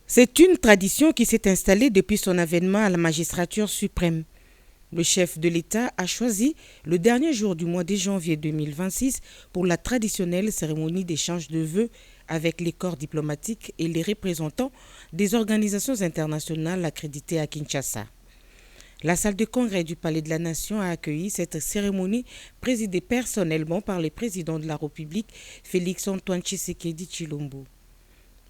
C'est une tradition qui s'est installée depuis son avènement à la magistrature suprême. Le chef de l'État a choisi le dernier jour du mois de janvier 2026 pour la traditionnelle cérémonie d'échange de vœux avec les corps diplomatiques et les représentants des organisations internationales accréditées à Kinshasa. La salle de congrès du Palais de la Nation a accueilli cette cérémonie présidée personnellement par le président de la République, Félix-Antoine Tshisekedi Tshilombo.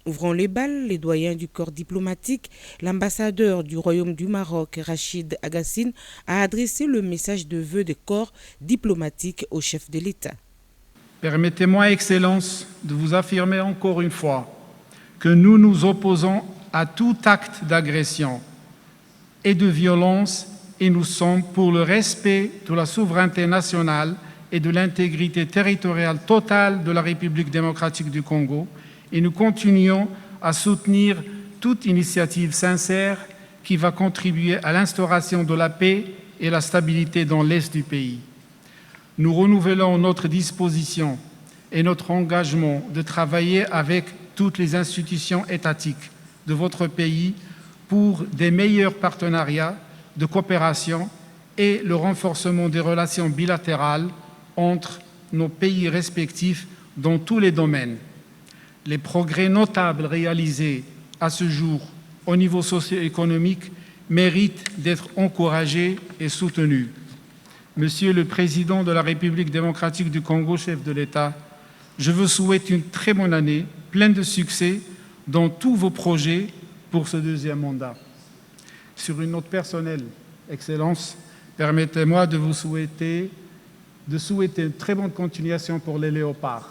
Ouvrant les bals, les doyens du corps diplomatique, l'ambassadeur du Royaume du Maroc, Rachid Agassine, a adressé le message de vœux des corps diplomatiques au chef de l'État. Permettez-moi, Excellence, de vous affirmer encore une fois que nous nous opposons à tout acte d'agression et de violence et nous sommes pour le respect de la souveraineté nationale et de l'intégrité territoriale totale de la République démocratique du Congo et nous continuons à soutenir toute initiative sincère qui va contribuer à l'instauration de la paix et la stabilité dans l'Est du pays. Nous renouvelons notre disposition et notre engagement de travailler avec toutes les institutions étatiques de votre pays pour des meilleurs partenariats de coopération et le renforcement des relations bilatérales entre nos pays respectifs dans tous les domaines. Les progrès notables réalisés à ce jour au niveau socio-économique méritent d'être encouragés et soutenus. Monsieur le Président de la République démocratique du Congo, chef de l'État, je vous souhaite une très bonne année, pleine de succès dans tous vos projets pour ce deuxième mandat. Sur une note personnelle, Excellence, permettez-moi de vous souhaiter une très bonne continuation pour les Léopards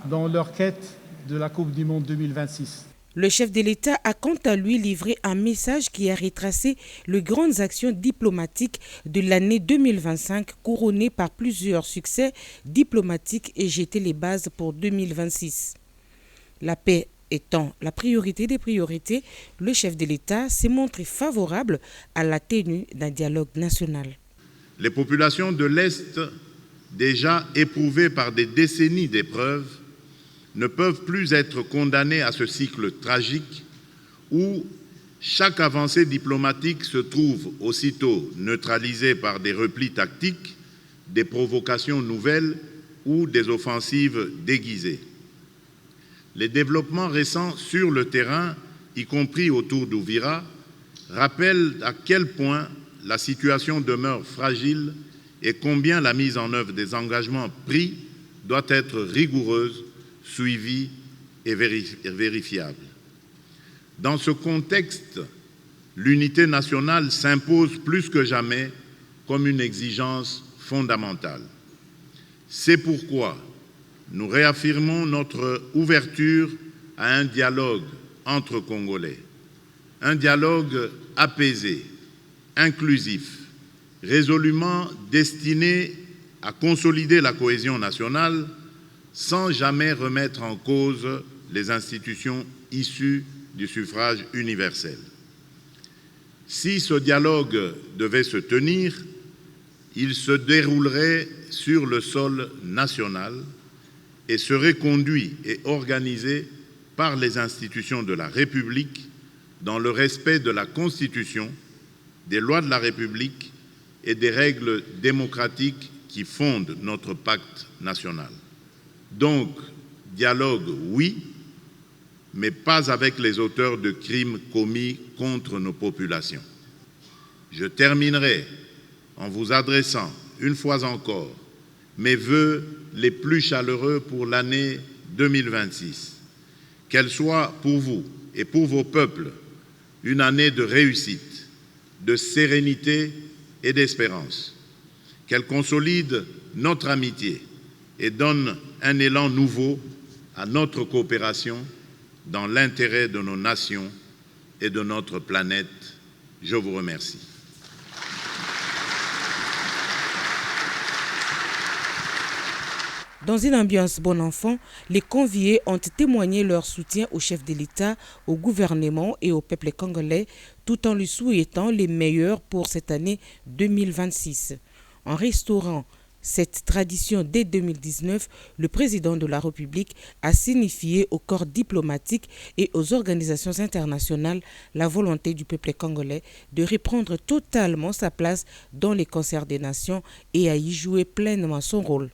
dans leur quête de la Coupe du Monde 2026. Le chef de l'État a quant à lui livré un message qui a retracé les grandes actions diplomatiques de l'année 2025 couronnées par plusieurs succès diplomatiques et jeté les bases pour 2026. La paix étant la priorité des priorités, le chef de l'État s'est montré favorable à la tenue d'un dialogue national. Les populations de l'Est, déjà éprouvées par des décennies d'épreuves, ne peuvent plus être condamnées à ce cycle tragique où chaque avancée diplomatique se trouve aussitôt neutralisée par des replis tactiques, des provocations nouvelles ou des offensives déguisées. Les développements récents sur le terrain, y compris autour d'Ouvira, rappellent à quel point la situation demeure fragile et combien la mise en œuvre des engagements pris doit être rigoureuse, suivie et vérifiable. Dans ce contexte, l'unité nationale s'impose plus que jamais comme une exigence fondamentale. C'est pourquoi nous réaffirmons notre ouverture à un dialogue entre Congolais, un dialogue apaisé, inclusif, résolument destiné à consolider la cohésion nationale sans jamais remettre en cause les institutions issues du suffrage universel. Si ce dialogue devait se tenir, il se déroulerait sur le sol national et serait conduit et organisé par les institutions de la République dans le respect de la Constitution, des lois de la République et des règles démocratiques qui fondent notre pacte national. Donc, dialogue, oui, mais pas avec les auteurs de crimes commis contre nos populations. Je terminerai en vous adressant, une fois encore, mes vœux les plus chaleureux pour l'année 2026. Qu'elle soit pour vous et pour vos peuples une année de réussite, de sérénité et d'espérance. Qu'elle consolide notre amitié et donne un élan nouveau à notre coopération dans l'intérêt de nos nations et de notre planète. Je vous remercie. Dans une ambiance bon enfant, les conviés ont témoigné leur soutien au chef de l'État, au gouvernement et au peuple congolais, tout en lui souhaitant les meilleurs pour cette année 2026. En restaurant cette tradition dès 2019, le président de la République a signifié au corps diplomatique et aux organisations internationales la volonté du peuple congolais de reprendre totalement sa place dans les concerts des nations et à y jouer pleinement son rôle.